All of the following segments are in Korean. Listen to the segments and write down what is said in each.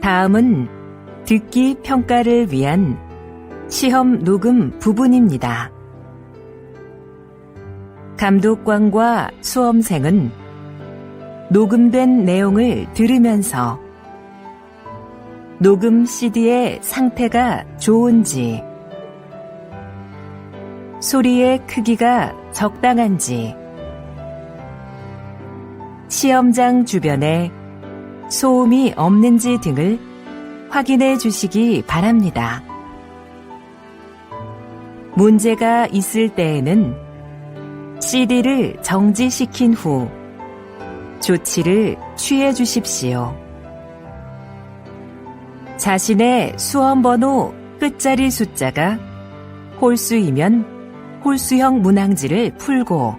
다음은 듣기 평가를 위한 시험 녹음 부분입니다. 감독관과 수험생은 녹음된 내용을 들으면서 녹음 CD의 상태가 좋은지, 소리의 크기가 적당한지, 시험장 주변에 소음이 없는지 등을 확인해 주시기 바랍니다. 문제가 있을 때에는 CD를 정지시킨 후 조치를 취해 주십시오. 자신의 수험번호 끝자리 숫자가 홀수이면 홀수형 문항지를 풀고,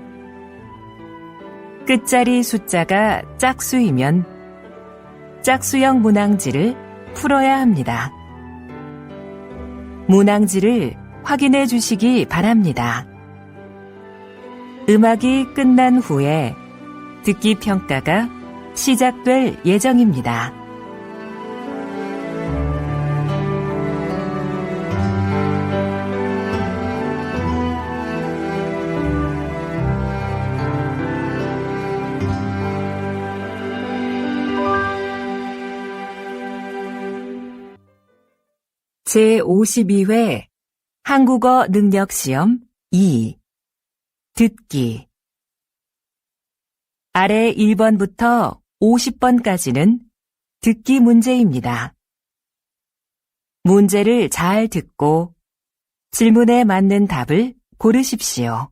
끝자리 숫자가 짝수이면 짝수형 문항지를 풀어야 합니다. 문항지를 확인해 주시기 바랍니다. 음악이 끝난 후에 듣기 평가가 시작될 예정입니다. 제52회 한국어 능력시험 2 듣기. 아래 1번부터 50번까지는 듣기 문제입니다. 문제를 잘 듣고 질문에 맞는 답을 고르십시오.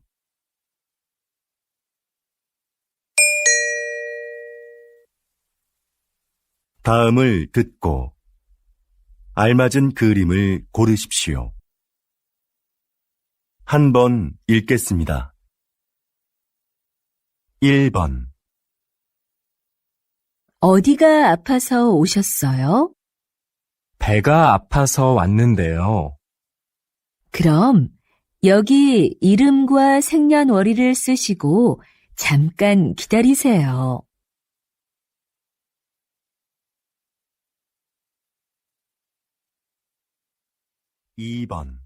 다음을 듣고 알맞은 그림을 고르십시오. 한 번 읽겠습니다. 1번. 어디가 아파서 오셨어요? 배가 아파서 왔는데요. 그럼 여기 이름과 생년월일을 쓰시고 잠깐 기다리세요. 2번.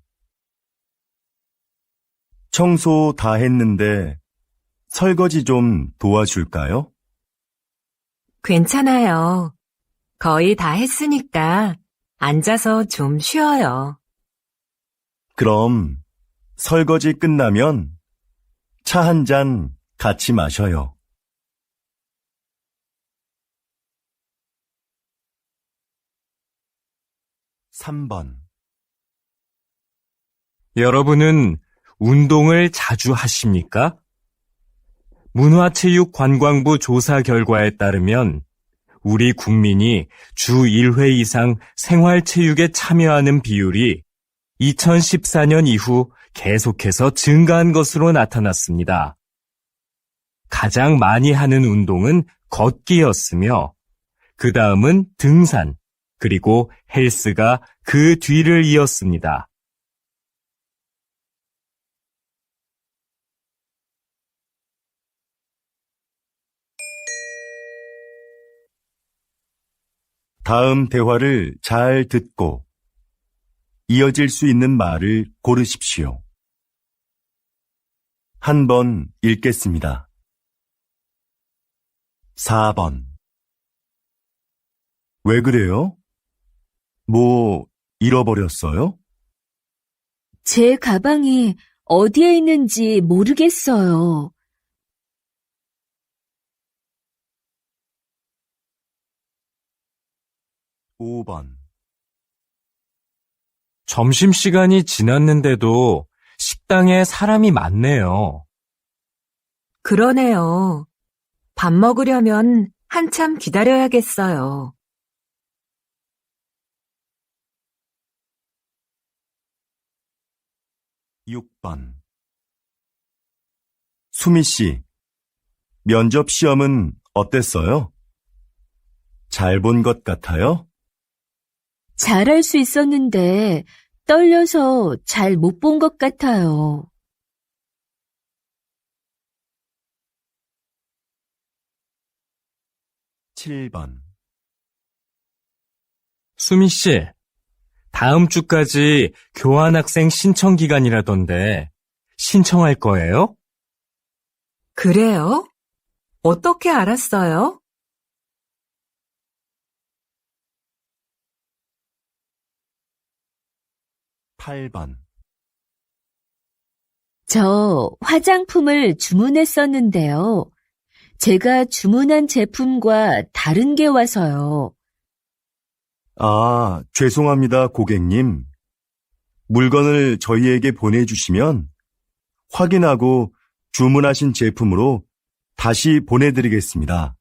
청소 다 했는데 설거지 좀 도와줄까요? 괜찮아요. 거의 다 했으니까 앉아서 좀 쉬어요. 그럼 설거지 끝나면 차 한 잔 같이 마셔요. 3번. 여러분은 운동을 자주 하십니까? 문화체육관광부 조사 결과에 따르면 우리 국민이 주 1회 이상 생활체육에 참여하는 비율이 2014년 이후 계속해서 증가한 것으로 나타났습니다. 가장 많이 하는 운동은 걷기였으며 그 다음은 등산, 그리고 헬스가 그 뒤를 이었습니다. 다음 대화를 잘 듣고 이어질 수 있는 말을 고르십시오. 한 번 읽겠습니다. 4번. 왜 그래요? 뭐 잃어버렸어요? 제 가방이 어디에 있는지 모르겠어요. 5번. 점심시간이 지났는데도 식당에 사람이 많네요. 그러네요. 밥 먹으려면 한참 기다려야겠어요. 6번. 수미 씨, 면접 시험은 어땠어요? 잘 본 것 같아요? 잘할 수 있었는데 떨려서 잘 못 본 것 같아요. 7번. 수미 씨, 다음 주까지 교환학생 신청 기간이라던데 신청할 거예요? 그래요? 어떻게 알았어요? 팔 번 저 화장품을 주문했었는데요. 제가 주문한 제품과 다른 게 와서요. 아, 죄송합니다, 고객님. 물건을 저희에게 보내주시면 확인하고 주문하신 제품으로 다시 보내드리겠습니다.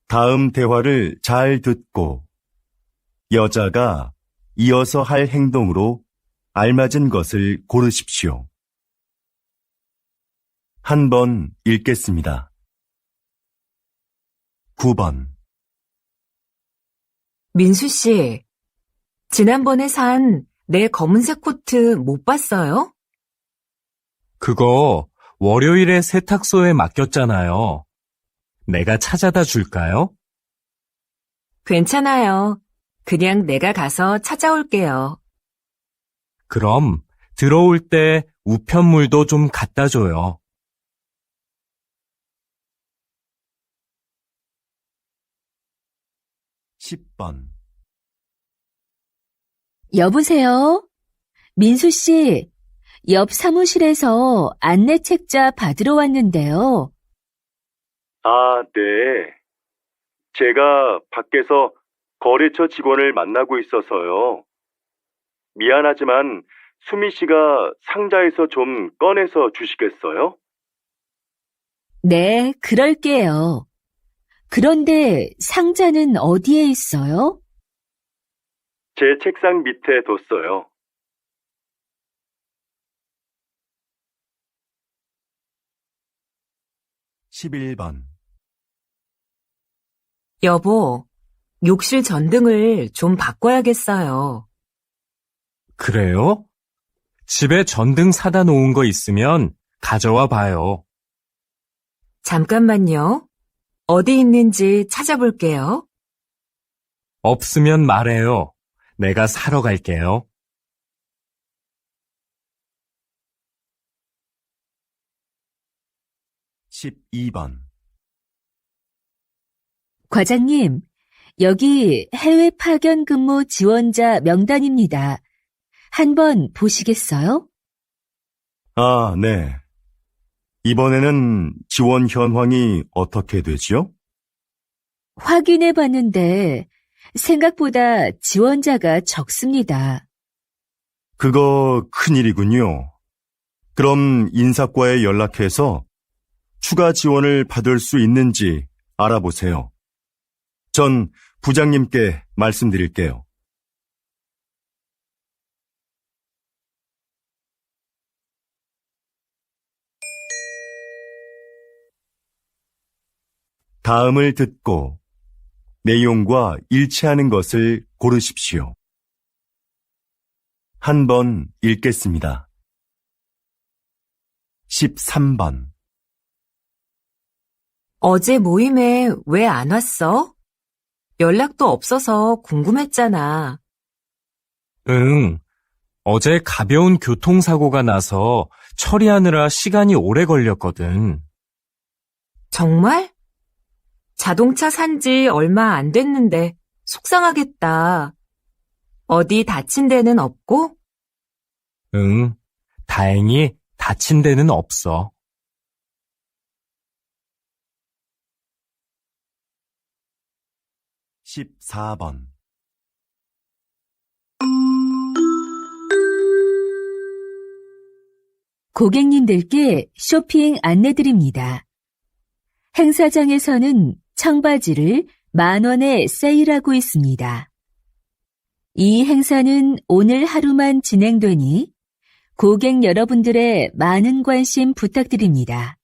다음 대화를 잘 듣고 여자가 이어서 할 행동으로 알맞은 것을 고르십시오. 한 번 읽겠습니다. 9번. 민수 씨, 지난번에 산 내 검은색 코트 못 봤어요? 그거 월요일에 세탁소에 맡겼잖아요. 내가 찾아다 줄까요? 괜찮아요. 그냥 내가 가서 찾아올게요. 그럼 들어올 때 우편물도 좀 갖다 줘요. 10번. 여보세요? 민수 씨, 옆 사무실에서 안내 책자 받으러 왔는데요. 아, 네. 제가 밖에서 거래처 직원을 만나고 있어서요. 미안하지만 수미 씨가 상자에서 좀 꺼내서 주시겠어요? 네, 그럴게요. 그런데 상자는 어디에 있어요? 제 책상 밑에 뒀어요. 11번. 여보, 욕실 전등을 좀 바꿔야겠어요. 그래요? 집에 전등 사다 놓은 거 있으면 가져와 봐요. 잠깐만요. 어디 있는지 찾아볼게요. 없으면 말해요. 내가 사러 갈게요. 12번. 과장님, 여기 해외 파견 근무 지원자 명단입니다. 한번 보시겠어요? 아, 네. 이번에는 지원 현황이 어떻게 되지요? 확인해 봤는데 생각보다 지원자가 적습니다. 그거 큰일이군요. 그럼 인사과에 연락해서 추가 지원을 받을 수 있는지 알아보세요. 전 부장님께 말씀드릴게요. 다음을 듣고 내용과 일치하는 것을 고르십시오. 한 번 읽겠습니다. 13번. 어제 모임에 왜 안 왔어? 연락도 없어서 궁금했잖아. 응. 어제 가벼운 교통사고가 나서 처리하느라 시간이 오래 걸렸거든. 정말? 자동차 산 지 얼마 안 됐는데 속상하겠다. 어디 다친 데는 없고? 응. 다행히 다친 데는 없어. 14번. 고객님들께 쇼핑 안내드립니다. 행사장에서는 청바지를 10,000원에 세일하고 있습니다. 이 행사는 오늘 하루만 진행되니 고객 여러분들의 많은 관심 부탁드립니다.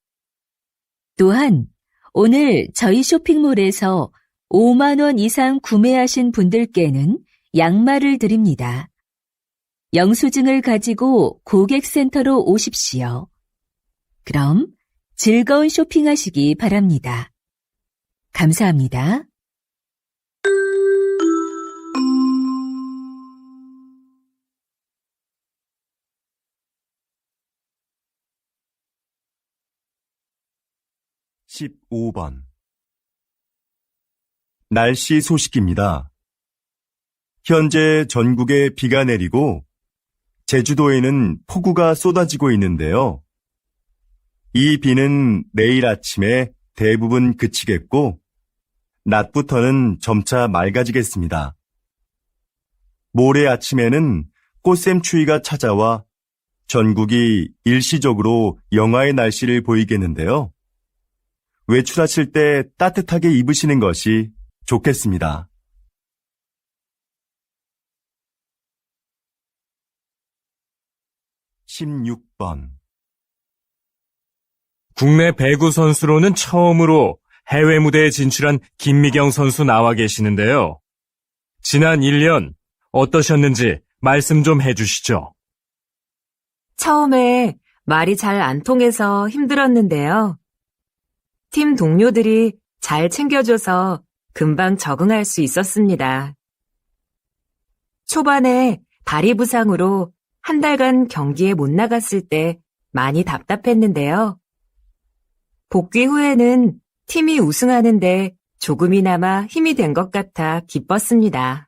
또한 오늘 저희 쇼핑몰에서 5만 원 이상 구매하신 분들께는 양말을 드립니다. 영수증을 가지고 고객센터로 오십시오. 그럼 즐거운 쇼핑하시기 바랍니다. 감사합니다. 십오 번 날씨 소식입니다. 현재 전국에 비가 내리고 제주도에는 폭우가 쏟아지고 있는데요. 이 비는 내일 아침에 대부분 그치겠고 낮부터는 점차 맑아지겠습니다. 모레 아침에는 꽃샘추위가 찾아와 전국이 일시적으로 영하의 날씨를 보이겠는데요. 외출하실 때 따뜻하게 입으시는 것이 좋겠습니다. 십육 번 국내 배구 선수로는 처음으로 해외 무대에 진출한 김미경 선수 나와 계시는데요. 지난 1년 어떠셨는지 말씀 좀 해주시죠. 처음에 말이 잘 안 통해서 힘들었는데요. 팀 동료들이 잘 챙겨줘서 금방 적응할 수 있었습니다. 초반에 다리 부상으로 한 달간 경기에 못 나갔을 때 많이 답답했는데요. 복귀 후에는 팀이 우승하는데 조금이나마 힘이 된 것 같아 기뻤습니다.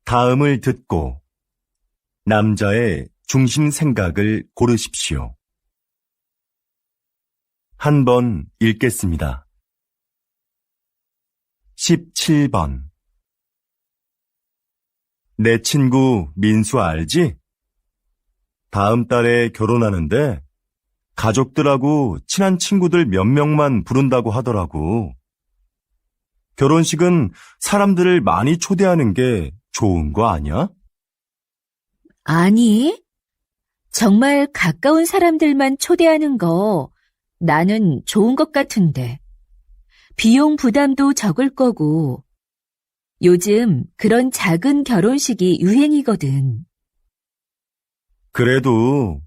다음을 듣고 남자의 중심 생각을 고르십시오. 한 번 읽겠습니다. 17번 내 친구 민수 알지? 다음 달에 결혼하는데 가족들하고 친한 친구들 몇 명만 부른다고 하더라고. 결혼식은 사람들을 많이 초대하는 게 좋은 거 아니야? 아니, 정말 가까운 사람들만 초대하는 거 나는 좋은 것 같은데. 비용 부담도 적을 거고, 요즘 그런 작은 결혼식이 유행이거든. 그래도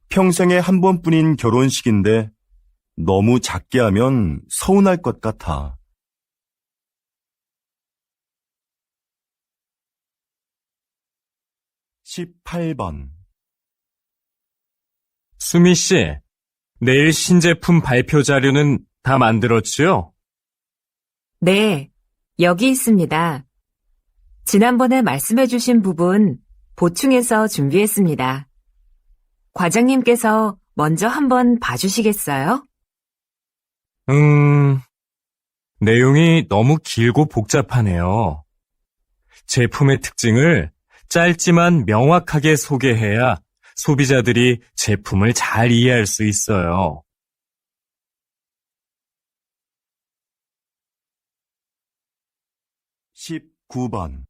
평생에 한 번뿐인 결혼식인데 너무 작게 하면 서운할 것 같아. 18번 수미 씨, 내일 신제품 발표 자료는 다 만들었지요? 네, 여기 있습니다. 지난번에 말씀해주신 부분 보충해서 준비했습니다. 과장님께서 먼저 한번 봐주시겠어요? 내용이 너무 길고 복잡하네요. 제품의 특징을 짧지만 명확하게 소개해야 소비자들이 제품을 잘 이해할 수 있어요. 19번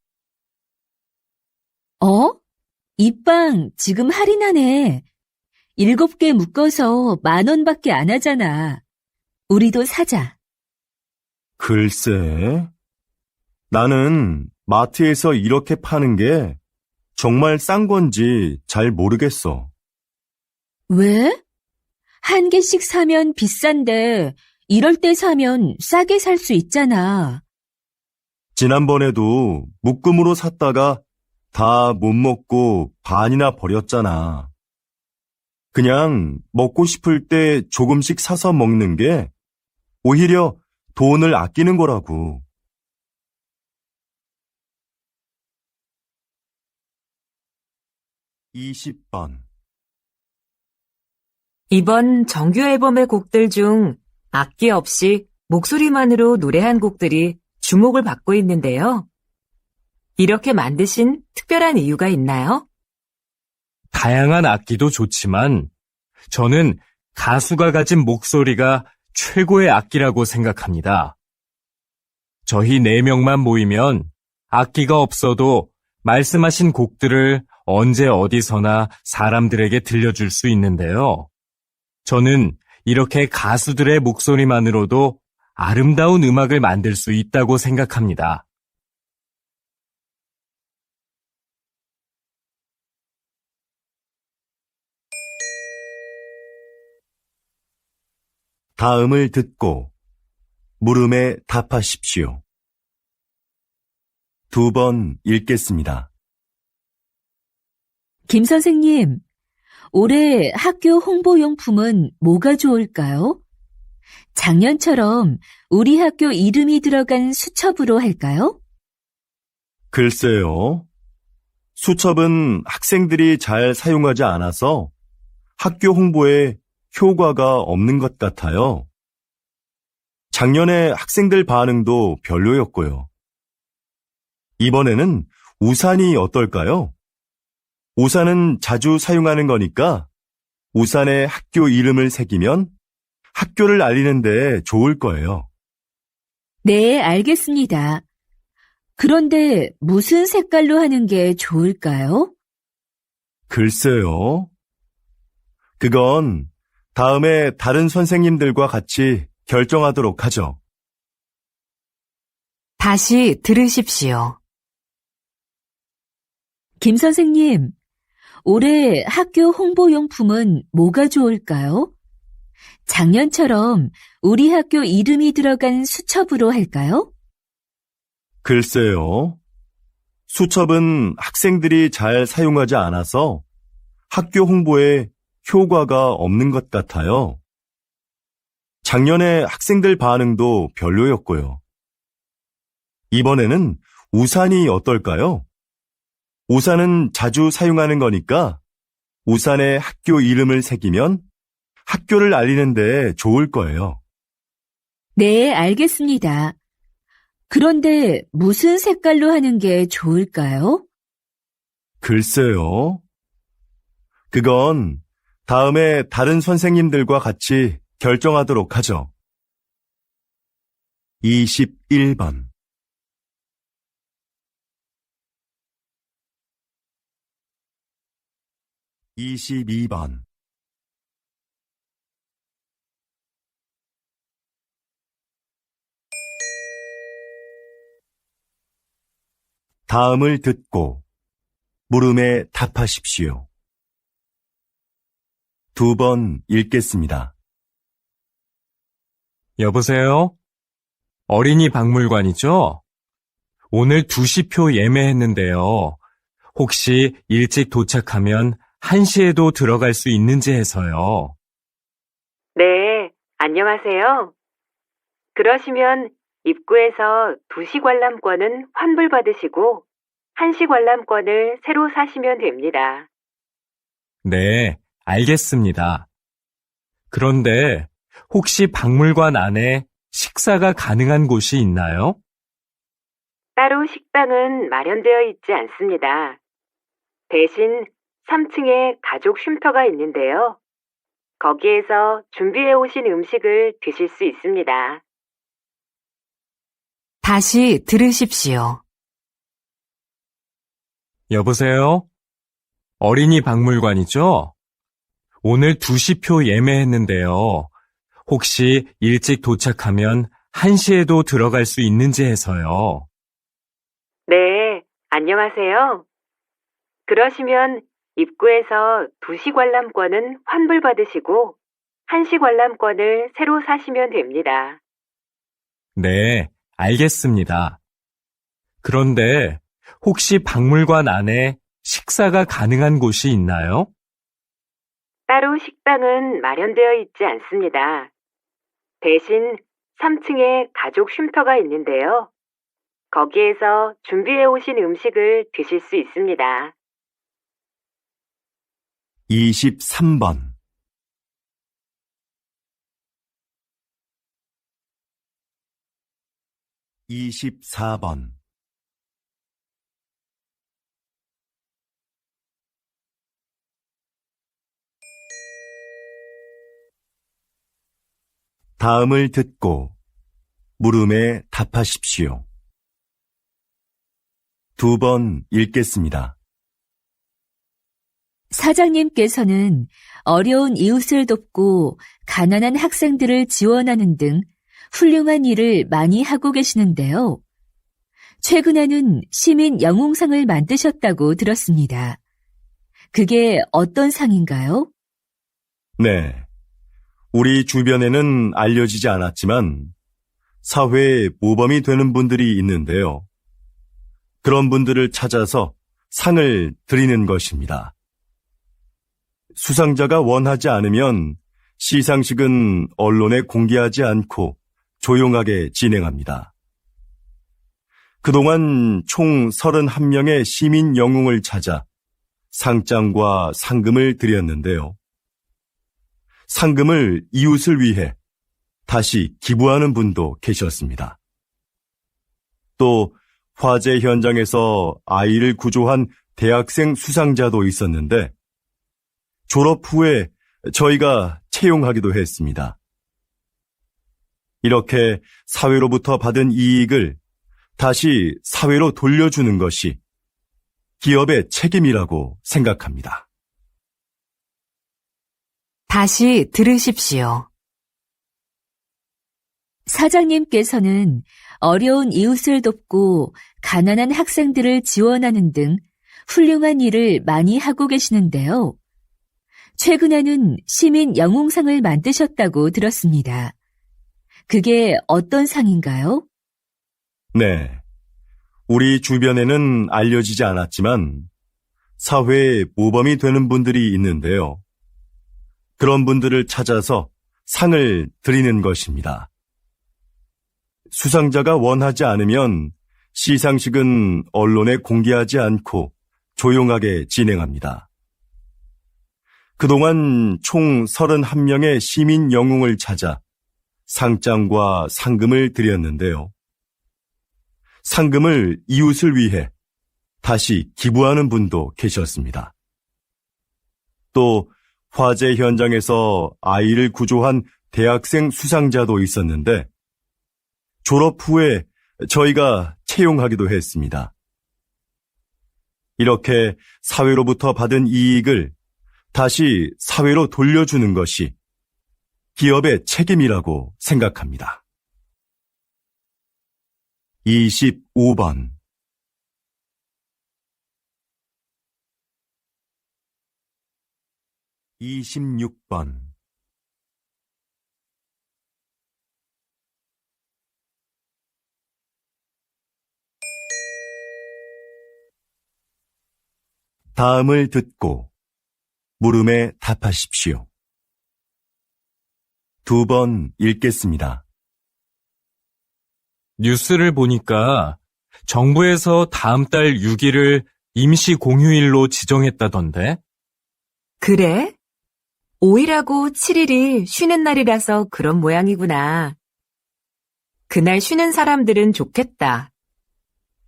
이 빵 지금 할인하네. 7개 묶어서 10,000원밖에 안 하잖아. 우리도 사자. 글쎄, 나는 마트에서 이렇게 파는 게 정말 싼 건지 잘 모르겠어. 왜? 한 개씩 사면 비싼데 이럴 때 사면 싸게 살 수 있잖아. 지난번에도 묶음으로 샀다가 다 못 먹고 반이나 버렸잖아. 그냥 먹고 싶을 때 조금씩 사서 먹는 게 오히려 돈을 아끼는 거라고. 20번 이번 정규 앨범의 곡들 중 악기 없이 목소리만으로 노래한 곡들이 주목을 받고 있는데요. 이렇게 만드신 특별한 이유가 있나요? 다양한 악기도 좋지만 저는 가수가 가진 목소리가 최고의 악기라고 생각합니다. 저희 4명만 모이면 악기가 없어도 말씀하신 곡들을 언제 어디서나 사람들에게 들려줄 수 있는데요. 저는 이렇게 가수들의 목소리만으로도 아름다운 음악을 만들 수 있다고 생각합니다. 다음을 듣고 물음에 답하십시오. 2번 읽겠습니다. 김 선생님, 올해 학교 홍보용품은 뭐가 좋을까요? 작년처럼 우리 학교 이름이 들어간 수첩으로 할까요? 글쎄요. 수첩은 학생들이 잘 사용하지 않아서 학교 홍보에 효과가 없는 것 같아요. 작년에 학생들 반응도 별로였고요. 이번에는 우산이 어떨까요? 우산은 자주 사용하는 거니까 우산에 학교 이름을 새기면 학교를 알리는 데 좋을 거예요. 네, 알겠습니다. 그런데 무슨 색깔로 하는 게 좋을까요? 글쎄요. 그건 다음에 다른 선생님들과 같이 결정하도록 하죠. 다시 들으십시오. 김 선생님, 올해 학교 홍보용품은 뭐가 좋을까요? 작년처럼 우리 학교 이름이 들어간 수첩으로 할까요? 글쎄요. 수첩은 학생들이 잘 사용하지 않아서 학교 홍보에 효과가 없는 것 같아요. 작년에 학생들 반응도 별로였고요. 이번에는 우산이 어떨까요? 우산은 자주 사용하는 거니까 우산에 학교 이름을 새기면 학교를 알리는 데 좋을 거예요. 네, 알겠습니다. 그런데 무슨 색깔로 하는 게 좋을까요? 글쎄요. 그건 다음에 다른 선생님들과 같이 결정하도록 하죠. 21번 22번 다음을 듣고 물음에 답하십시오. 2번 읽겠습니다. 여보세요? 어린이 박물관이죠? 오늘 2시표 예매했는데요. 혹시 일찍 도착하면 1시에도 들어갈 수 있는지 해서요. 네, 안녕하세요. 그러시면 입구에서 2시 관람권은 환불받으시고 1시 관람권을 새로 사시면 됩니다. 네, 알겠습니다. 그런데 혹시 박물관 안에 식사가 가능한 곳이 있나요? 따로 식당은 마련되어 있지 않습니다. 대신 3층에 가족 쉼터가 있는데요. 거기에서 준비해 오신 음식을 드실 수 있습니다. 다시 들으십시오. 여보세요? 어린이 박물관이죠? 오늘 2시표 예매했는데요. 혹시 일찍 도착하면 1시에도 들어갈 수 있는지 해서요. 네, 안녕하세요. 그러시면 입구에서 2시 관람권은 환불받으시고 1시 관람권을 새로 사시면 됩니다. 네, 알겠습니다. 그런데 혹시 박물관 안에 식사가 가능한 곳이 있나요? 따로 식당은 마련되어 있지 않습니다. 대신 3층에 가족 쉼터가 있는데요. 거기에서 준비해 오신 음식을 드실 수 있습니다. 23번 24번 다음을 듣고 물음에 답하십시오. 2번 읽겠습니다. 사장님께서는 어려운 이웃을 돕고 가난한 학생들을 지원하는 등 훌륭한 일을 많이 하고 계시는데요. 최근에는 시민 영웅상을 만드셨다고 들었습니다. 그게 어떤 상인가요? 네. 우리 주변에는 알려지지 않았지만 사회에 모범이 되는 분들이 있는데요. 그런 분들을 찾아서 상을 드리는 것입니다. 수상자가 원하지 않으면 시상식은 언론에 공개하지 않고 조용하게 진행합니다. 그동안 총 31명의 시민 영웅을 찾아 상장과 상금을 드렸는데요. 상금을 이웃을 위해 다시 기부하는 분도 계셨습니다. 또 화재 현장에서 아이를 구조한 대학생 수상자도 있었는데 졸업 후에 저희가 채용하기도 했습니다. 이렇게 사회로부터 받은 이익을 다시 사회로 돌려주는 것이 기업의 책임이라고 생각합니다. 다시 들으십시오. 사장님께서는 어려운 이웃을 돕고 가난한 학생들을 지원하는 등 훌륭한 일을 많이 하고 계시는데요. 최근에는 시민 영웅상을 만드셨다고 들었습니다. 그게 어떤 상인가요? 네. 우리 주변에는 알려지지 않았지만 사회에 모범이 되는 분들이 있는데요. 그런 분들을 찾아서 상을 드리는 것입니다. 수상자가 원하지 않으면 시상식은 언론에 공개하지 않고 조용하게 진행합니다. 그동안 총 31명의 시민 영웅을 찾아 상장과 상금을 드렸는데요. 상금을 이웃을 위해 다시 기부하는 분도 계셨습니다. 또 화재 현장에서 아이를 구조한 대학생 수상자도 있었는데 졸업 후에 저희가 채용하기도 했습니다. 이렇게 사회로부터 받은 이익을 다시 사회로 돌려주는 것이 기업의 책임이라고 생각합니다. 25번 26번 다음을 듣고 물음에 답하십시오. 2번 읽겠습니다. 뉴스를 보니까 정부에서 다음 달 6일을 임시 공휴일로 지정했다던데? 그래? 5일하고 7일이 쉬는 날이라서 그런 모양이구나. 그날 쉬는 사람들은 좋겠다.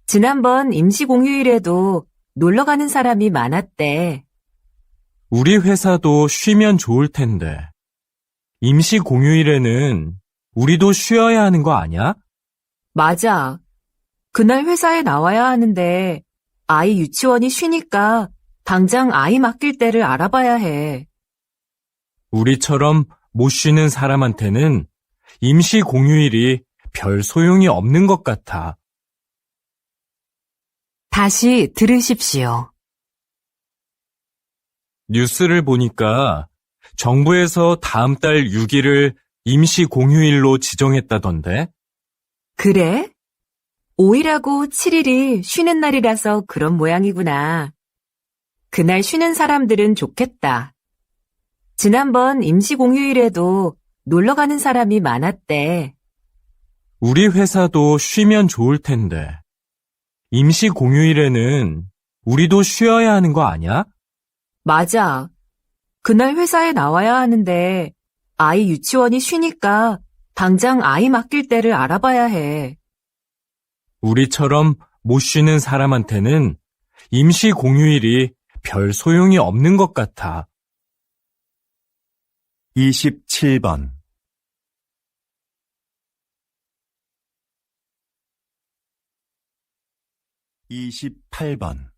지난번 임시공휴일에도 놀러 가는 사람이 많았대. 우리 회사도 쉬면 좋을 텐데. 임시 공휴일에는 우리도 쉬어야 하는 거 아니야? 맞아. 그날 회사에 나와야 하는데 아이 유치원이 쉬니까 당장 아이 맡길 때를 알아봐야 해. 우리처럼 못 쉬는 사람한테는 임시 공휴일이 별 소용이 없는 것 같아. 다시 들으십시오. 뉴스를 보니까 정부에서 다음 달 6일을 임시 공휴일로 지정했다던데? 그래? 5일하고 7일이 쉬는 날이라서 그런 모양이구나. 그날 쉬는 사람들은 좋겠다. 지난번 임시공휴일에도 놀러 가는 사람이 많았대. 우리 회사도 쉬면 좋을 텐데. 임시 공휴일에는 우리도 쉬어야 하는 거 아니야? 맞아. 그날 회사에 나와야 하는데 아이 유치원이 쉬니까 당장 아이 맡길 때를 알아봐야 해. 우리처럼 못 쉬는 사람한테는 임시 공휴일이 별 소용이 없는 것 같아. 27번 28번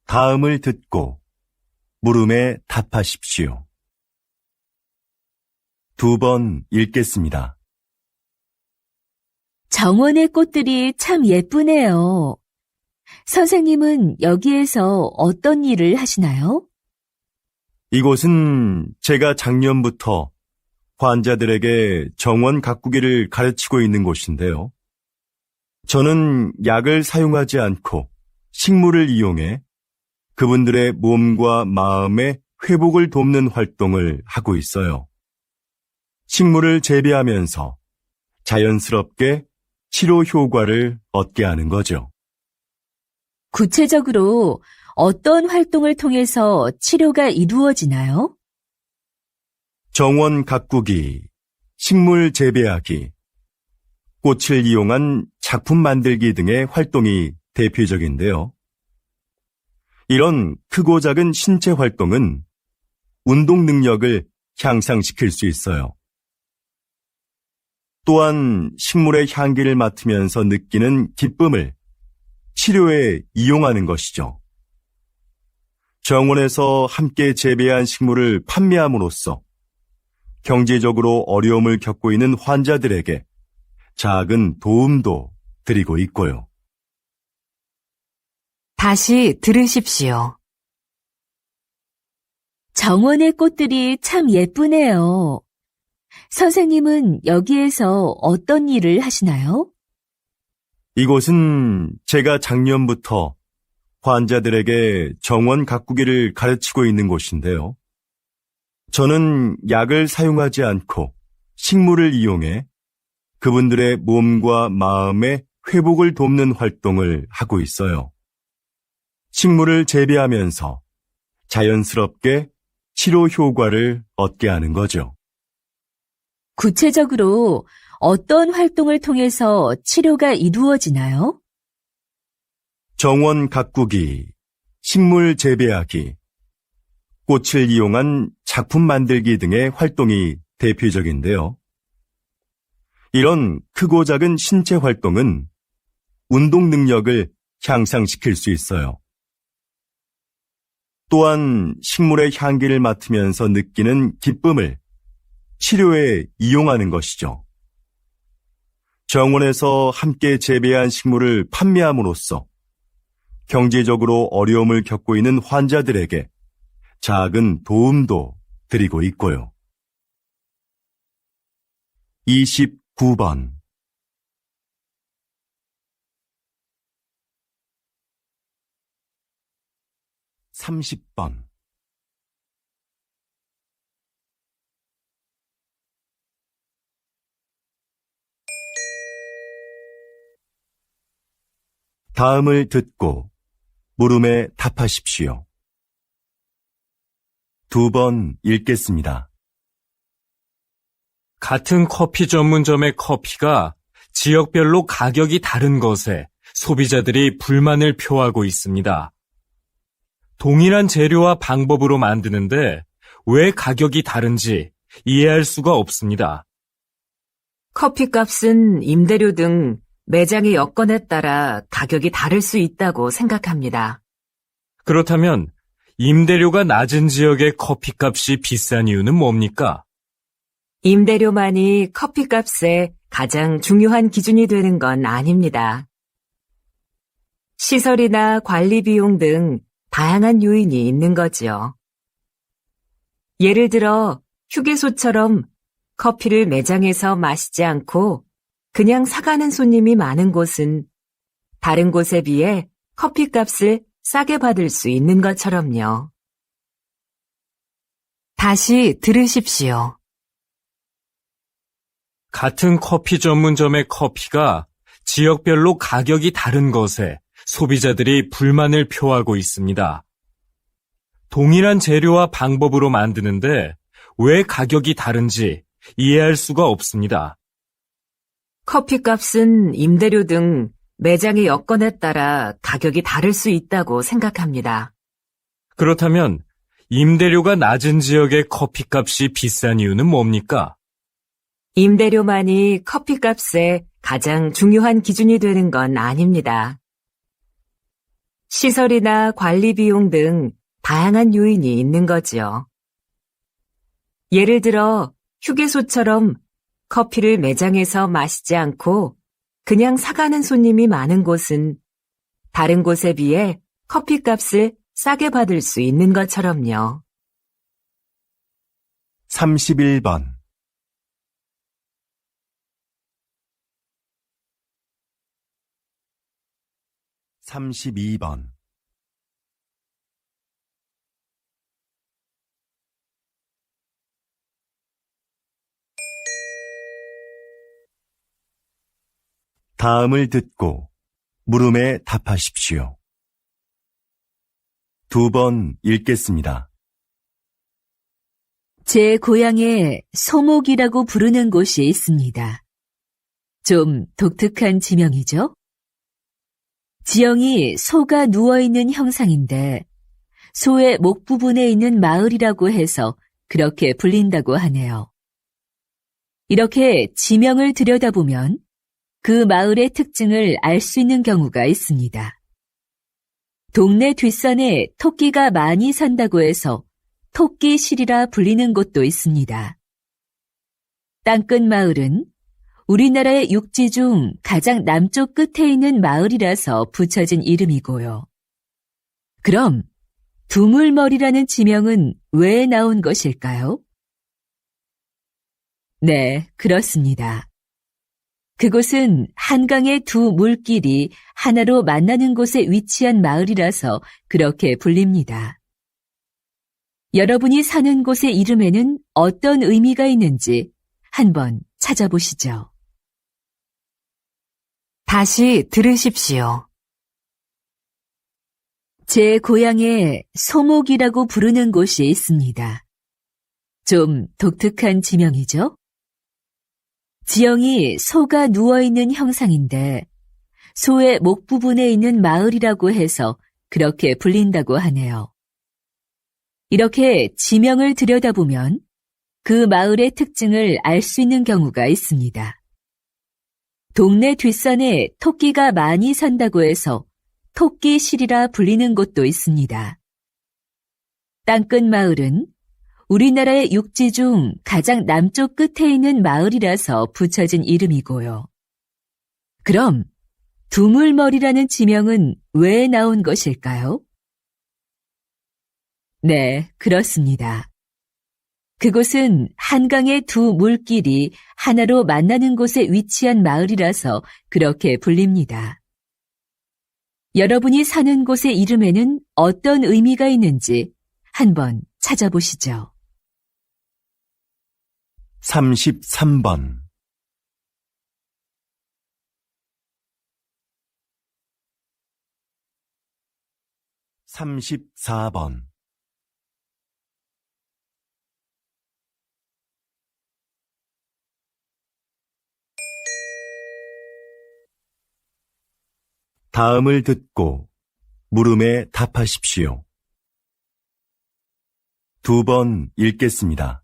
다음을 듣고 물음에 답하십시오. 2번 읽겠습니다. 정원의 꽃들이 참 예쁘네요. 선생님은 여기에서 어떤 일을 하시나요? 이곳은 제가 작년부터 환자들에게 정원 가꾸기를 가르치고 있는 곳인데요. 저는 약을 사용하지 않고 식물을 이용해 그분들의 몸과 마음의 회복을 돕는 활동을 하고 있어요. 식물을 재배하면서 자연스럽게 치료 효과를 얻게 하는 거죠. 구체적으로 어떤 활동을 통해서 치료가 이루어지나요? 정원 가꾸기, 식물 재배하기, 꽃을 이용한 작품 만들기 등의 활동이 대표적인데요. 이런 크고 작은 신체 활동은 운동 능력을 향상시킬 수 있어요. 또한 식물의 향기를 맡으면서 느끼는 기쁨을 치료에 이용하는 것이죠. 정원에서 함께 재배한 식물을 판매함으로써 경제적으로 어려움을 겪고 있는 환자들에게 작은 도움도 드리고 있고요. 다시 들으십시오. 정원의 꽃들이 참 예쁘네요. 선생님은 여기에서 어떤 일을 하시나요? 이곳은 제가 작년부터 환자들에게 정원 가꾸기를 가르치고 있는 곳인데요. 저는 약을 사용하지 않고 식물을 이용해 그분들의 몸과 마음의 회복을 돕는 활동을 하고 있어요. 식물을 재배하면서 자연스럽게 치료 효과를 얻게 하는 거죠. 구체적으로 어떤 활동을 통해서 치료가 이루어지나요? 정원 가꾸기, 식물 재배하기, 꽃을 이용한 작품 만들기 등의 활동이 대표적인데요. 이런 크고 작은 신체 활동은 운동 능력을 향상시킬 수 있어요. 또한 식물의 향기를 맡으면서 느끼는 기쁨을 치료에 이용하는 것이죠. 정원에서 함께 재배한 식물을 판매함으로써 경제적으로 어려움을 겪고 있는 환자들에게 작은 도움도 드리고 있고요. 29번 30번 다음을 듣고 물음에 답하십시오. 2번 읽겠습니다. 같은 커피 전문점의 커피가 지역별로 가격이 다른 것에 소비자들이 불만을 표하고 있습니다. 동일한 재료와 방법으로 만드는데 왜 가격이 다른지 이해할 수가 없습니다. 커피값은 임대료 등 매장의 여건에 따라 가격이 다를 수 있다고 생각합니다. 그렇다면 임대료가 낮은 지역의 커피값이 비싼 이유는 뭡니까? 임대료만이 커피값의 가장 중요한 기준이 되는 건 아닙니다. 시설이나 관리 비용 등 다양한 요인이 있는 거지요. 예를 들어 휴게소처럼 커피를 매장에서 마시지 않고 그냥 사가는 손님이 많은 곳은 다른 곳에 비해 커피값을 싸게 받을 수 있는 것처럼요. 다시 들으십시오. 같은 커피 전문점의 커피가 지역별로 가격이 다른 것에 소비자들이 불만을 표하고 있습니다. 동일한 재료와 방법으로 만드는데 왜 가격이 다른지 이해할 수가 없습니다. 커피값은 임대료 등 매장의 여건에 따라 가격이 다를 수 있다고 생각합니다. 그렇다면 임대료가 낮은 지역의 커피값이 비싼 이유는 뭡니까? 임대료만이 커피값의 가장 중요한 기준이 되는 건 아닙니다. 시설이나 관리 비용 등 다양한 요인이 있는 거지요. 예를 들어 휴게소처럼 커피를 매장에서 마시지 않고 그냥 사가는 손님이 많은 곳은 다른 곳에 비해 커피값을 싸게 받을 수 있는 것처럼요. 31번 32번 다음을 듣고 물음에 답하십시오. 2번 읽겠습니다. 제 고향에 소목이라고 부르는 곳이 있습니다. 좀 독특한 지명이죠? 지형이 소가 누워있는 형상인데 소의 목 부분에 있는 마을이라고 해서 그렇게 불린다고 하네요. 이렇게 지명을 들여다보면 그 마을의 특징을 알 수 있는 경우가 있습니다. 동네 뒷산에 토끼가 많이 산다고 해서 토끼실이라 불리는 곳도 있습니다. 땅끝 마을은 우리나라의 육지 중 가장 남쪽 끝에 있는 마을이라서 붙여진 이름이고요. 그럼 두물머리라는 지명은 왜 나온 것일까요? 네, 그렇습니다. 그곳은 한강의 두 물길이 하나로 만나는 곳에 위치한 마을이라서 그렇게 불립니다. 여러분이 사는 곳의 이름에는 어떤 의미가 있는지 한번 찾아보시죠. 다시 들으십시오. 제 고향에 소목이라고 부르는 곳이 있습니다. 좀 독특한 지명이죠? 지형이 소가 누워있는 형상인데 소의 목 부분에 있는 마을이라고 해서 그렇게 불린다고 하네요. 이렇게 지명을 들여다보면 그 마을의 특징을 알 수 있는 경우가 있습니다. 동네 뒷산에 토끼가 많이 산다고 해서 토끼실이라 불리는 곳도 있습니다. 땅끝 마을은 우리나라의 육지 중 가장 남쪽 끝에 있는 마을이라서 붙여진 이름이고요. 그럼 두물머리라는 지명은 왜 나온 것일까요? 네, 그렇습니다. 그곳은 한강의 두 물길이 하나로 만나는 곳에 위치한 마을이라서 그렇게 불립니다. 여러분이 사는 곳의 이름에는 어떤 의미가 있는지 한번 찾아보시죠. 33번 34번 다음을 듣고 물음에 답하십시오. 2번 읽겠습니다.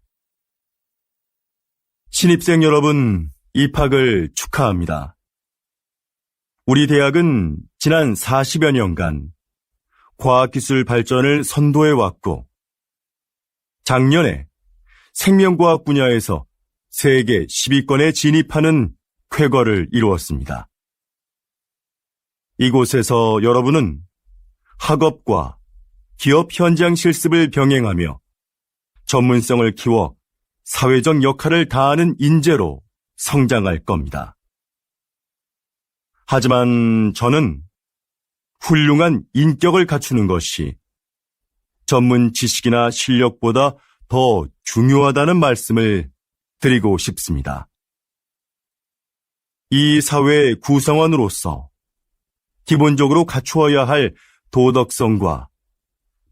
신입생 여러분, 입학을 축하합니다. 우리 대학은 지난 40여 년간 과학기술 발전을 선도해왔고, 작년에 생명과학 분야에서 세계 10위권에 진입하는 쾌거를 이루었습니다. 이곳에서 여러분은 학업과 기업 현장 실습을 병행하며 전문성을 키워 사회적 역할을 다하는 인재로 성장할 겁니다. 하지만 저는 훌륭한 인격을 갖추는 것이 전문 지식이나 실력보다 더 중요하다는 말씀을 드리고 싶습니다. 이 사회의 구성원으로서 기본적으로 갖추어야 할 도덕성과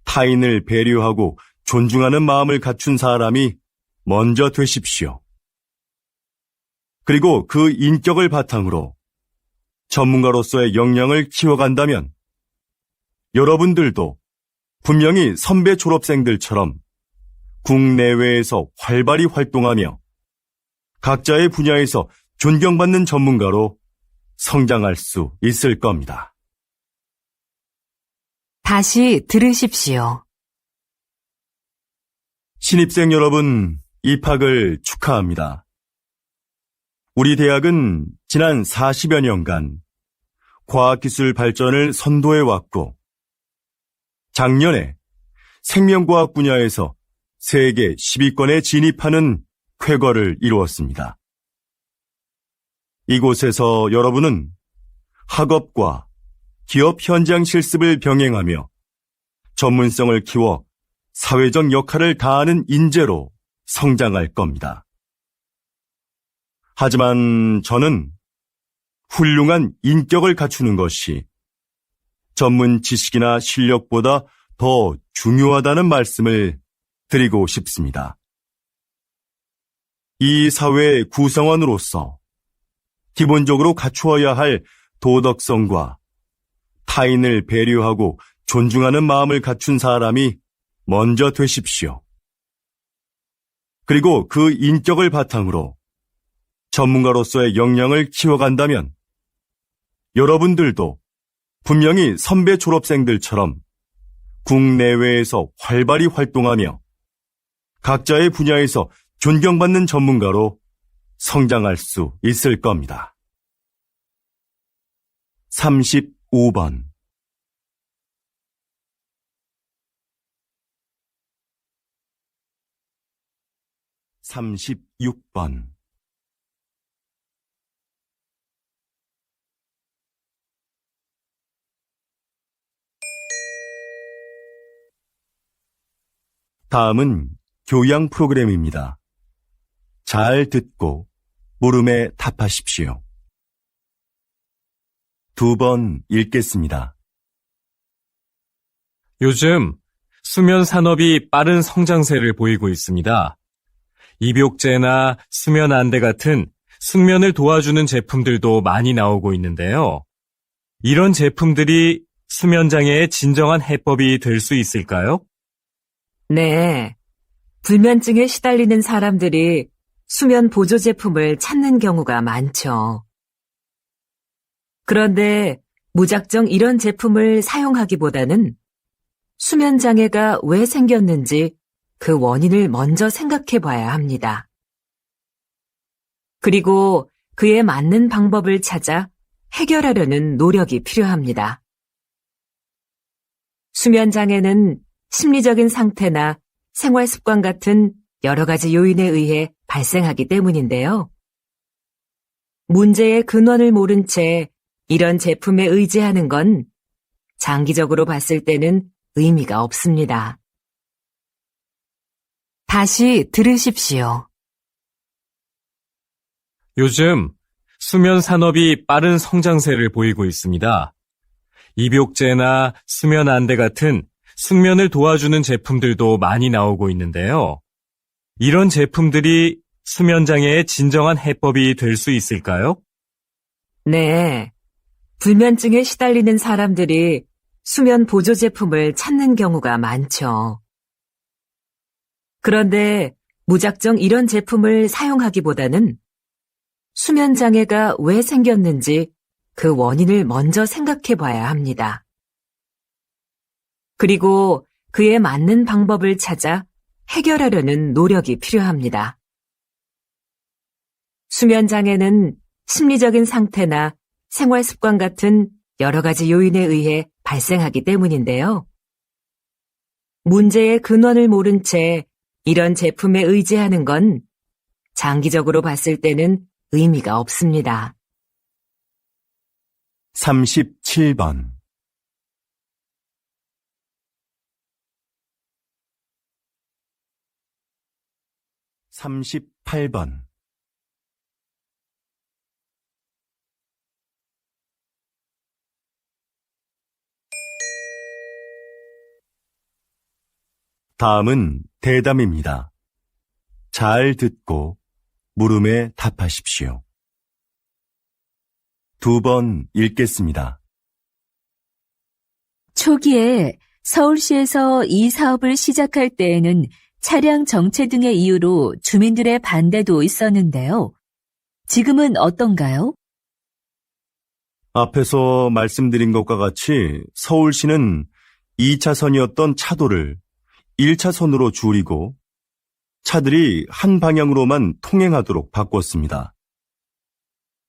타인을 배려하고 존중하는 마음을 갖춘 사람이 먼저 되십시오. 그리고 그 인격을 바탕으로 전문가로서의 역량을 키워간다면 여러분들도 분명히 선배 졸업생들처럼 국내외에서 활발히 활동하며 각자의 분야에서 존경받는 전문가로 성장할 수 있을 겁니다. 다시 들으십시오. 신입생 여러분, 입학을 축하합니다. 우리 대학은 지난 40여 년간 과학기술 발전을 선도해왔고, 작년에 생명과학 분야에서 세계 10위권에 진입하는 쾌거를 이루었습니다. 이곳에서 여러분은 학업과 기업 현장 실습을 병행하며 전문성을 키워 사회적 역할을 다하는 인재로 성장할 겁니다. 하지만 저는 훌륭한 인격을 갖추는 것이 전문 지식이나 실력보다 더 중요하다는 말씀을 드리고 싶습니다. 이 사회의 구성원으로서 기본적으로 갖추어야 할 도덕성과 타인을 배려하고 존중하는 마음을 갖춘 사람이 먼저 되십시오. 그리고 그 인격을 바탕으로 전문가로서의 역량을 키워간다면 여러분들도 분명히 선배 졸업생들처럼 국내외에서 활발히 활동하며 각자의 분야에서 존경받는 전문가로 성장할 수 있을 겁니다. 35번 36번 다음은 교양 프로그램입니다. 잘 듣고 물음에 답하십시오. 2번 읽겠습니다. 요즘 수면 산업이 빠른 성장세를 보이고 있습니다. 입욕제나 수면 안대 같은 숙면을 도와주는 제품들도 많이 나오고 있는데요. 이런 제품들이 수면 장애의 진정한 해법이 될 수 있을까요? 네. 불면증에 시달리는 사람들이 수면 보조 제품을 찾는 경우가 많죠. 그런데 무작정 이런 제품을 사용하기보다는 수면 장애가 왜 생겼는지 그 원인을 먼저 생각해 봐야 합니다. 그리고 그에 맞는 방법을 찾아 해결하려는 노력이 필요합니다. 수면 장애는 심리적인 상태나 생활 습관 같은 여러 가지 요인에 의해 발생하기 때문인데요. 문제의 근원을 모른 채 이런 제품에 의지하는 건 장기적으로 봤을 때는 의미가 없습니다. 다시 들으십시오. 요즘 수면 산업이 빠른 성장세를 보이고 있습니다. 입욕제나 수면 안대 같은 숙면을 도와주는 제품들도 많이 나오고 있는데요. 이런 제품들이 수면 장애의 진정한 해법이 될 수 있을까요? 네. 불면증에 시달리는 사람들이 수면 보조 제품을 찾는 경우가 많죠. 그런데 무작정 이런 제품을 사용하기보다는 수면 장애가 왜 생겼는지 그 원인을 먼저 생각해 봐야 합니다. 그리고 그에 맞는 방법을 찾아 해결하려는 노력이 필요합니다. 수면 장애는 심리적인 상태나 생활 습관 같은 여러 가지 요인에 의해 발생하기 때문인데요. 문제의 근원을 모른 채 이런 제품에 의지하는 건 장기적으로 봤을 때는 의미가 없습니다. 37번 38번 다음은 대담입니다. 잘 듣고 물음에 답하십시오. 2번 읽겠습니다. 초기에 서울시에서 이 사업을 시작할 때에는 차량 정체 등의 이유로 주민들의 반대도 있었는데요. 지금은 어떤가요? 앞에서 말씀드린 것과 같이 서울시는 2차선이었던 차도를 1차선으로 줄이고 차들이 한 방향으로만 통행하도록 바꿨습니다.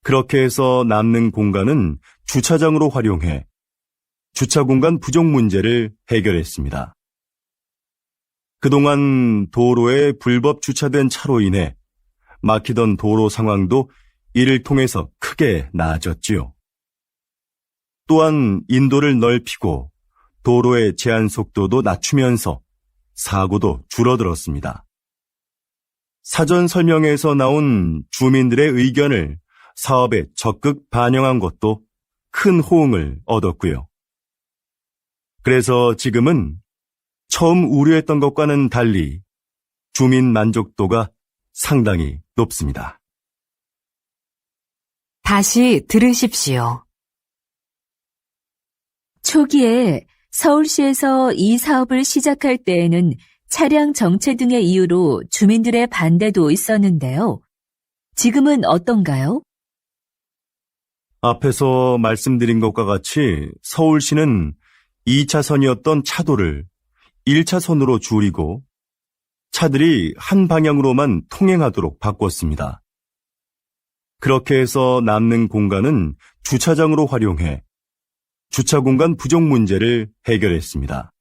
그렇게 해서 남는 공간은 주차장으로 활용해 주차 공간 부족 문제를 해결했습니다. 그동안 도로에 불법 주차된 차로 인해 막히던 도로 상황도 이를 통해서 크게 나아졌지요. 또한 인도를 넓히고 도로의 제한 속도도 낮추면서 사고도 줄어들었습니다. 사전 설명회에서 나온 주민들의 의견을 사업에 적극 반영한 것도 큰 호응을 얻었고요. 그래서 지금은 처음 우려했던 것과는 달리 주민 만족도가 상당히 높습니다. 다시 들으십시오. 초기에 서울시에서 이 사업을 시작할 때에는 차량 정체 등의 이유로 주민들의 반대도 있었는데요. 지금은 어떤가요? 앞에서 말씀드린 것과 같이 서울시는 2차선이었던 차도를 1차선으로 줄이고 차들이 한 방향으로만 통행하도록 바꿨습니다. 그렇게 해서 남는 공간은 주차장으로 활용해 주차 공간 부족 문제를 해결했습니다.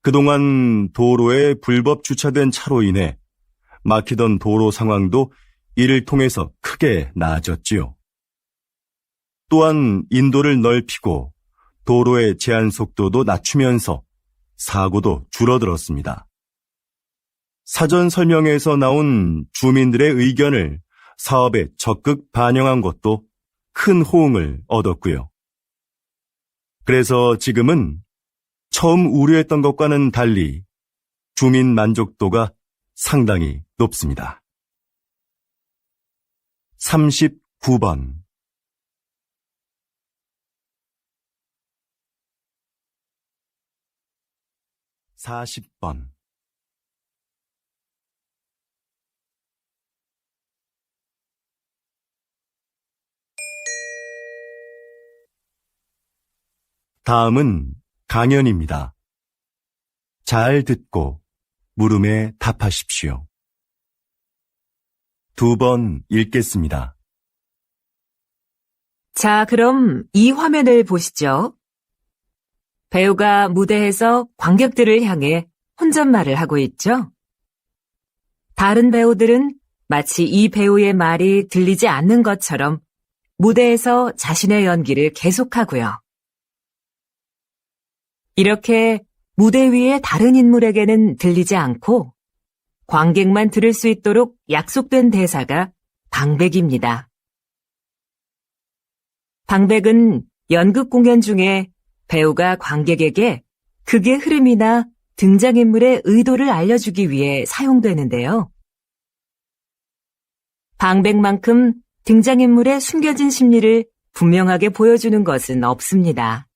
그동안 도로에 불법 주차된 차로 인해 막히던 도로 상황도 이를 통해서 크게 나아졌지요. 또한 인도를 넓히고 도로의 제한 속도도 낮추면서 사고도 줄어들었습니다. 사전 설명회에서 나온 주민들의 의견을 사업에 적극 반영한 것도 큰 호응을 얻었고요. 그래서 지금은 처음 우려했던 것과는 달리 주민 만족도가 상당히 높습니다. 39번 40번 다음은 강연입니다. 잘 듣고 물음에 답하십시오. 2번 읽겠습니다. 자, 그럼 이 화면을 보시죠. 배우가 무대에서 관객들을 향해 혼잣말을 하고 있죠. 다른 배우들은 마치 이 배우의 말이 들리지 않는 것처럼 무대에서 자신의 연기를 계속하고요. 이렇게 무대 위의 다른 인물에게는 들리지 않고 관객만 들을 수 있도록 약속된 대사가 방백입니다. 방백은 연극 공연 중에 배우가 관객에게 극의 흐름이나 등장인물의 의도를 알려주기 위해 사용되는데요. 방백만큼 등장인물의 숨겨진 심리를 분명하게 보여주는 것은 없습니다.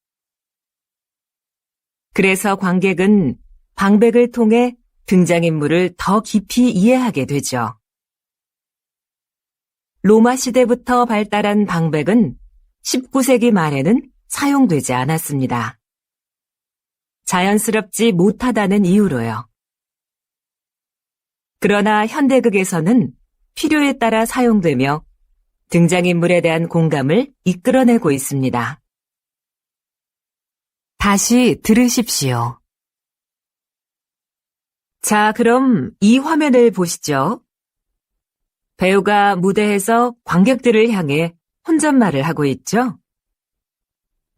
그래서 관객은 방백을 통해 등장인물을 더 깊이 이해하게 되죠. 로마 시대부터 발달한 방백은 19세기 말에는 사용되지 않았습니다. 자연스럽지 못하다는 이유로요. 그러나 현대극에서는 필요에 따라 사용되며 등장인물에 대한 공감을 이끌어내고 있습니다. 다시 들으십시오. 자, 그럼 이 화면을 보시죠. 배우가 무대에서 관객들을 향해 혼잣말을 하고 있죠.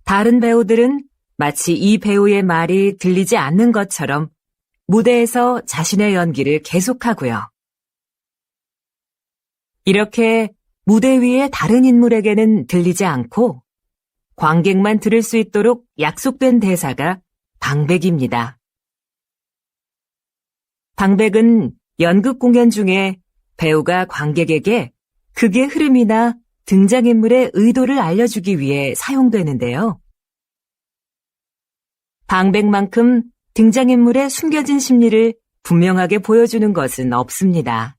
다른 배우들은 마치 이 배우의 말이 들리지 않는 것처럼 무대에서 자신의 연기를 계속하고요. 이렇게 무대 위의 다른 인물에게는 들리지 않고 관객만 들을 수 있도록 약속된 대사가 방백입니다. 방백은 연극 공연 중에 배우가 관객에게 극의 흐름이나 등장인물의 의도를 알려주기 위해 사용되는데요. 방백만큼 등장인물의 숨겨진 심리를 분명하게 보여주는 것은 없습니다.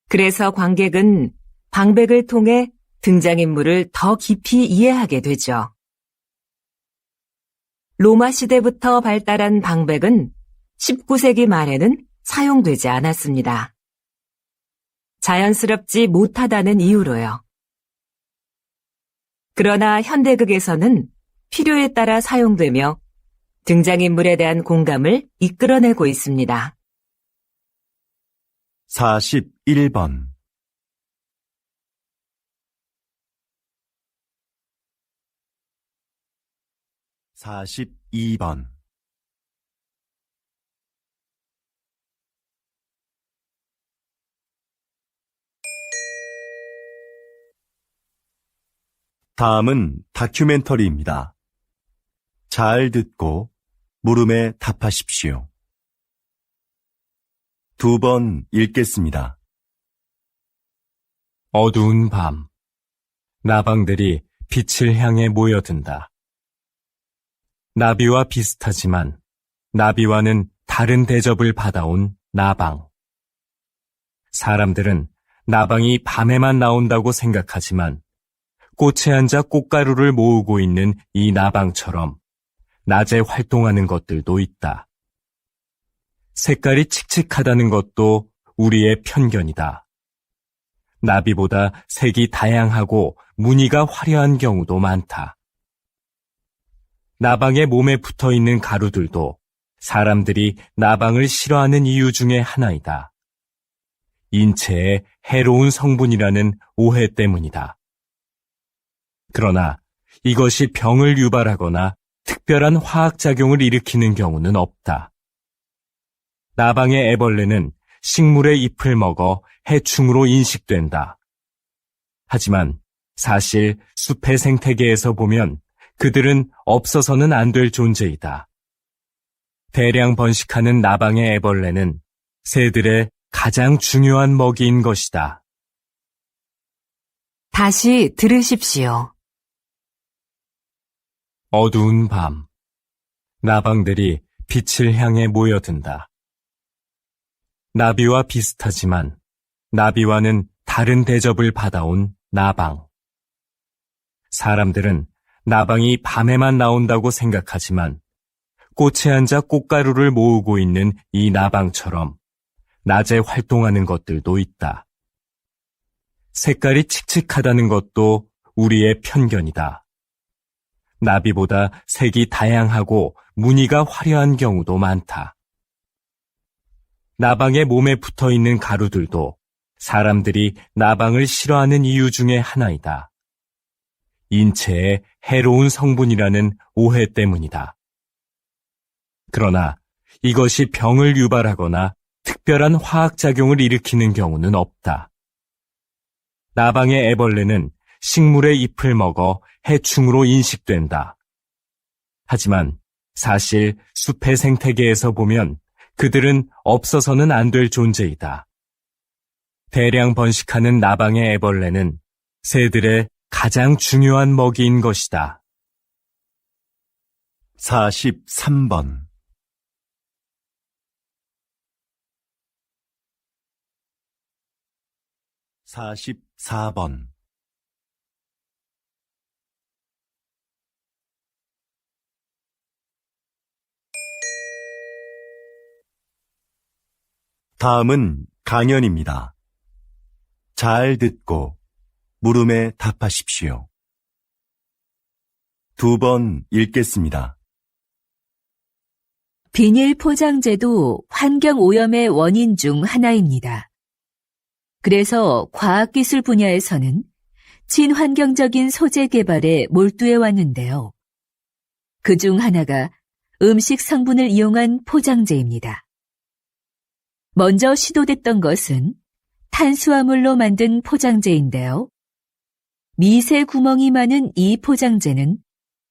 그래서 관객은 방백을 통해 등장인물을 더 깊이 이해하게 되죠. 로마 시대부터 발달한 방백은 19세기 말에는 사용되지 않았습니다. 자연스럽지 못하다는 이유로요. 그러나 현대극에서는 필요에 따라 사용되며 등장인물에 대한 공감을 이끌어내고 있습니다. 41번 42번 다음은 다큐멘터리입니다. 잘 듣고 물음에 답하십시오. 2번 읽겠습니다. 어두운 밤, 나방들이 빛을 향해 모여든다. 나비와 비슷하지만 나비와는 다른 대접을 받아온 나방. 사람들은 나방이 밤에만 나온다고 생각하지만 꽃에 앉아 꽃가루를 모으고 있는 이 나방처럼 낮에 활동하는 것들도 있다. 색깔이 칙칙하다는 것도 우리의 편견이다. 나비보다 색이 다양하고 무늬가 화려한 경우도 많다. 나방의 몸에 붙어 있는 가루들도 사람들이 나방을 싫어하는 이유 중에 하나이다. 인체에 해로운 성분이라는 오해 때문이다. 그러나 이것이 병을 유발하거나 특별한 화학작용을 일으키는 경우는 없다. 나방의 애벌레는 식물의 잎을 먹어 해충으로 인식된다. 하지만 사실 숲의 생태계에서 보면 그들은 없어서는 안 될 존재이다. 대량 번식하는 나방의 애벌레는 새들의 가장 중요한 먹이인 것이다. 다시 들으십시오. 어두운 밤, 나방들이 빛을 향해 모여든다. 나비와 비슷하지만 나비와는 다른 대접을 받아온 나방. 사람들은 나방이 밤에만 나온다고 생각하지만 꽃에 앉아 꽃가루를 모으고 있는 이 나방처럼 낮에 활동하는 것들도 있다. 색깔이 칙칙하다는 것도 우리의 편견이다. 나비보다 색이 다양하고 무늬가 화려한 경우도 많다. 나방의 몸에 붙어 있는 가루들도 사람들이 나방을 싫어하는 이유 중에 하나이다. 인체에 해로운 성분이라는 오해 때문이다. 그러나 이것이 병을 유발하거나 특별한 화학작용을 일으키는 경우는 없다. 나방의 애벌레는 식물의 잎을 먹어 해충으로 인식된다. 하지만 사실 숲의 생태계에서 보면 그들은 없어서는 안 될 존재이다. 대량 번식하는 나방의 애벌레는 새들의 가장 중요한 먹이인 것이다. 43번 44번 다음은 강연입니다. 잘 듣고 물음에 답하십시오. 2번 읽겠습니다. 비닐 포장재도 환경 오염의 원인 중 하나입니다. 그래서 과학기술 분야에서는 친환경적인 소재 개발에 몰두해 왔는데요. 그중 하나가 음식 성분을 이용한 포장재입니다. 먼저 시도됐던 것은 탄수화물로 만든 포장재인데요. 미세 구멍이 많은 이 포장재는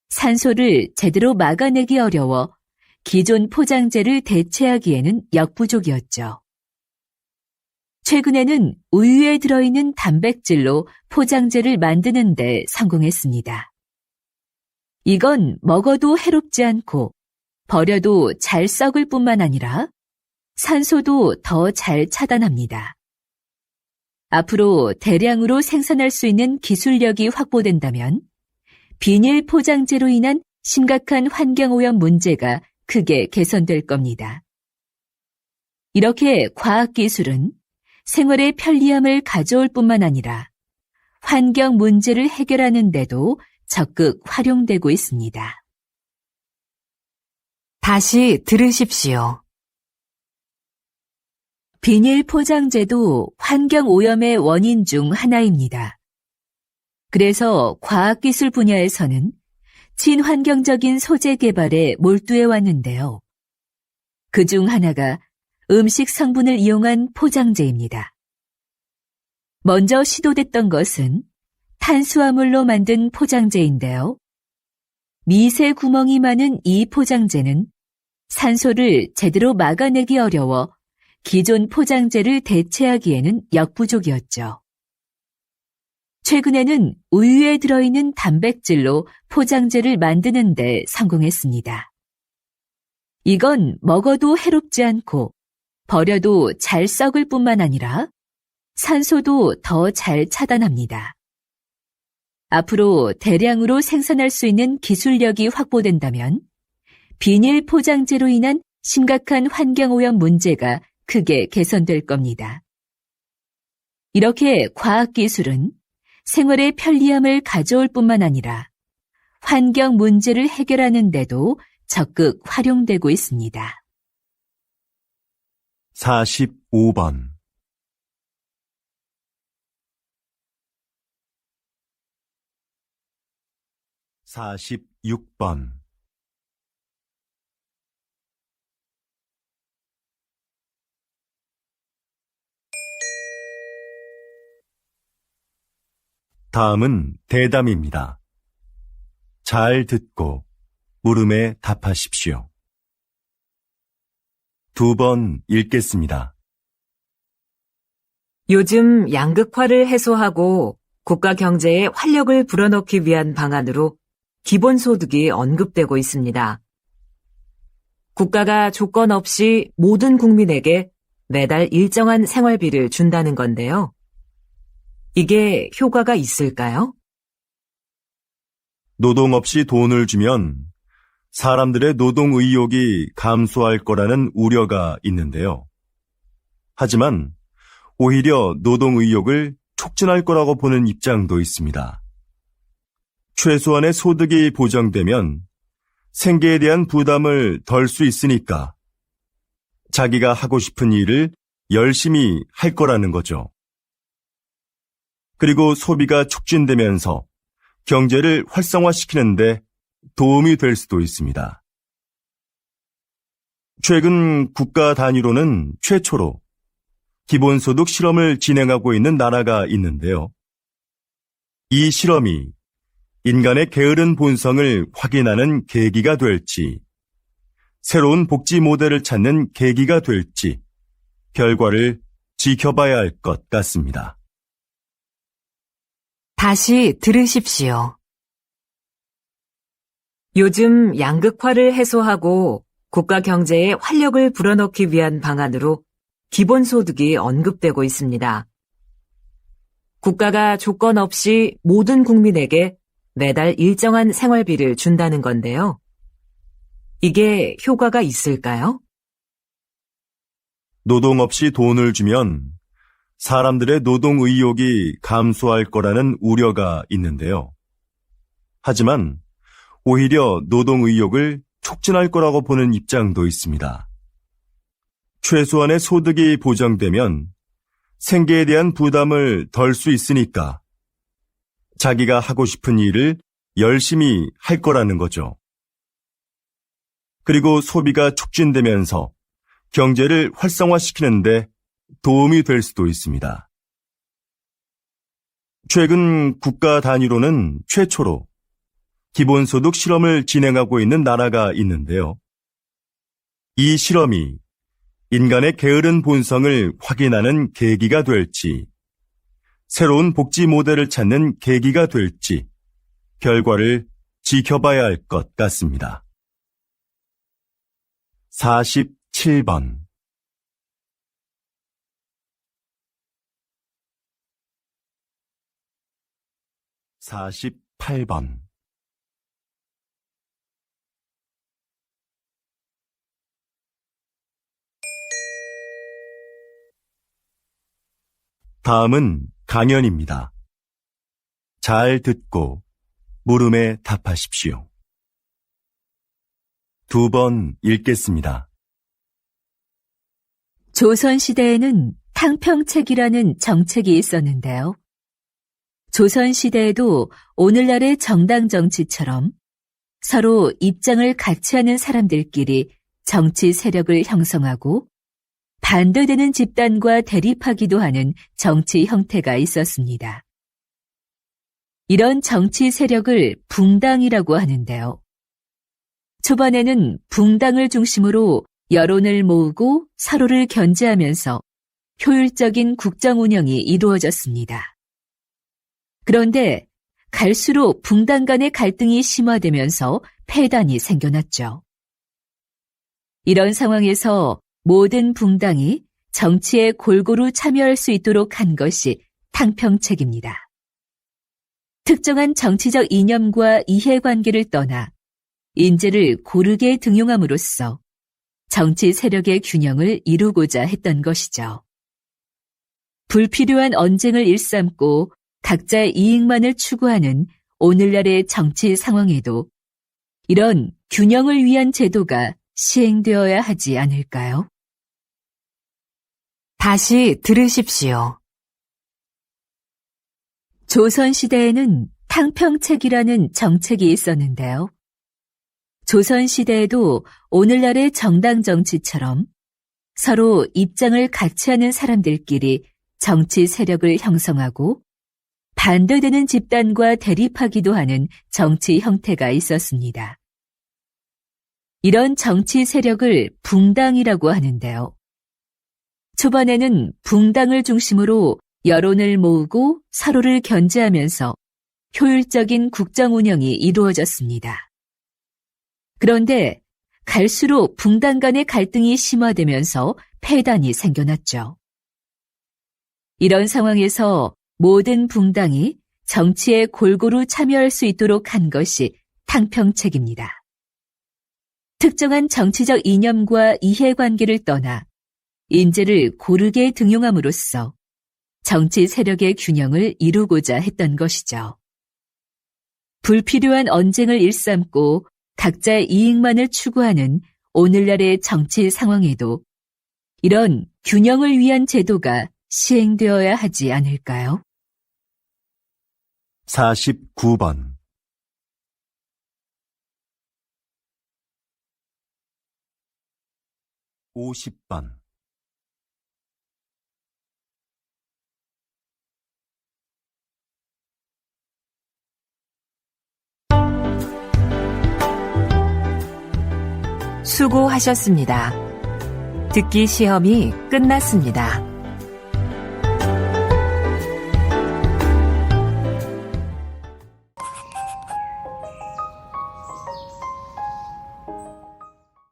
산소를 제대로 막아내기 어려워 기존 포장재를 대체하기에는 역부족이었죠. 최근에는 우유에 들어있는 단백질로 포장재를 만드는 데 성공했습니다. 이건 먹어도 해롭지 않고 버려도 잘 썩을 뿐만 아니라 산소도 더 잘 차단합니다. 앞으로 대량으로 생산할 수 있는 기술력이 확보된다면 비닐 포장재로 인한 심각한 환경오염 문제가 크게 개선될 겁니다. 이렇게 과학기술은 생활의 편리함을 가져올 뿐만 아니라 환경 문제를 해결하는 데도 적극 활용되고 있습니다. 다시 들으십시오. 비닐 포장재도 환경오염의 원인 중 하나입니다. 그래서 과학기술 분야에서는 친환경적인 소재 개발에 몰두해 왔는데요. 그중 하나가 음식 성분을 이용한 포장재입니다. 먼저 시도됐던 것은 탄수화물로 만든 포장재인데요. 미세 구멍이 많은 이 포장재는 산소를 제대로 막아내기 어려워 기존 포장재를 대체하기에는 역부족이었죠. 최근에는 우유에 들어있는 단백질로 포장재를 만드는 데 성공했습니다. 이건 먹어도 해롭지 않고 버려도 잘 썩을 뿐만 아니라 산소도 더 잘 차단합니다. 앞으로 대량으로 생산할 수 있는 기술력이 확보된다면 비닐 포장재로 인한 심각한 환경오염 문제가 크게 개선될 겁니다. 이렇게 과학기술은 생활의 편리함을 가져올 뿐만 아니라 환경 문제를 해결하는 데도 적극 활용되고 있습니다. 45번 46번 다음은 대담입니다. 잘 듣고 물음에 답하십시오. 2번 읽겠습니다. 요즘 양극화를 해소하고 국가 경제에 활력을 불어넣기 위한 방안으로 기본소득이 언급되고 있습니다. 국가가 조건 없이 모든 국민에게 매달 일정한 생활비를 준다는 건데요. 이게 효과가 있을까요? 노동 없이 돈을 주면 사람들의 노동 의욕이 감소할 거라는 우려가 있는데요. 하지만 오히려 노동 의욕을 촉진할 거라고 보는 입장도 있습니다. 최소한의 소득이 보장되면 생계에 대한 부담을 덜 수 있으니까 자기가 하고 싶은 일을 열심히 할 거라는 거죠. 그리고 소비가 촉진되면서 경제를 활성화시키는데 도움이 될 수도 있습니다. 최근 국가 단위로는 최초로 기본소득 실험을 진행하고 있는 나라가 있는데요. 이 실험이 인간의 게으른 본성을 확인하는 계기가 될지, 새로운 복지 모델을 찾는 계기가 될지, 결과를 지켜봐야 할 것 같습니다. 다시 들으십시오. 요즘 양극화를 해소하고 국가 경제에 활력을 불어넣기 위한 방안으로 기본소득이 언급되고 있습니다. 국가가 조건 없이 모든 국민에게 매달 일정한 생활비를 준다는 건데요. 이게 효과가 있을까요? 노동 없이 돈을 주면 사람들의 노동 의욕이 감소할 거라는 우려가 있는데요. 하지만 오히려 노동 의욕을 촉진할 거라고 보는 입장도 있습니다. 최소한의 소득이 보장되면 생계에 대한 부담을 덜 수 있으니까 자기가 하고 싶은 일을 열심히 할 거라는 거죠. 그리고 소비가 촉진되면서 경제를 활성화시키는데 도움이 될 수도 있습니다. 최근 국가 단위로는 최초로 기본소득 실험을 진행하고 있는 나라가 있는데요. 이 실험이 인간의 게으른 본성을 확인하는 계기가 될지, 새로운 복지 모델을 찾는 계기가 될지, 결과를 지켜봐야 할 것 같습니다. 47번 48번 다음은 강연입니다. 잘 듣고 물음에 답하십시오. 2번 읽겠습니다. 조선시대에는 탕평책이라는 정책이 있었는데요. 조선시대에도 오늘날의 정당 정치처럼 서로 입장을 같이 하는 사람들끼리 정치 세력을 형성하고 반대되는 집단과 대립하기도 하는 정치 형태가 있었습니다. 이런 정치 세력을 붕당이라고 하는데요. 초반에는 붕당을 중심으로 여론을 모으고 서로를 견제하면서 효율적인 국정 운영이 이루어졌습니다. 그런데 갈수록 붕당 간의 갈등이 심화되면서 폐단이 생겨났죠. 이런 상황에서 모든 붕당이 정치에 골고루 참여할 수 있도록 한 것이 탕평책입니다. 특정한 정치적 이념과 이해관계를 떠나 인재를 고르게 등용함으로써 정치 세력의 균형을 이루고자 했던 것이죠. 불필요한 언쟁을 일삼고 각자의 이익만을 추구하는 오늘날의 정치 상황에도 이런 균형을 위한 제도가 시행되어야 하지 않을까요? 다시 들으십시오. 조선시대에는 탕평책이라는 정책이 있었는데요. 조선시대에도 오늘날의 정당 정치처럼 서로 입장을 같이 하는 사람들끼리 정치 세력을 형성하고 반대되는 집단과 대립하기도 하는 정치 형태가 있었습니다. 이런 정치 세력을 붕당이라고 하는데요. 초반에는 붕당을 중심으로 여론을 모으고 서로를 견제하면서 효율적인 국정 운영이 이루어졌습니다. 그런데 갈수록 붕당 간의 갈등이 심화되면서 폐단이 생겨났죠. 이런 상황에서 모든 붕당이 정치에 골고루 참여할 수 있도록 한 것이 탕평책입니다. 특정한 정치적 이념과 이해관계를 떠나 인재를 고르게 등용함으로써 정치 세력의 균형을 이루고자 했던 것이죠. 불필요한 언쟁을 일삼고 각자의 이익만을 추구하는 오늘날의 정치 상황에도 이런 균형을 위한 제도가 시행되어야 하지 않을까요? 49번 50번 수고하셨습니다. 듣기 시험이 끝났습니다.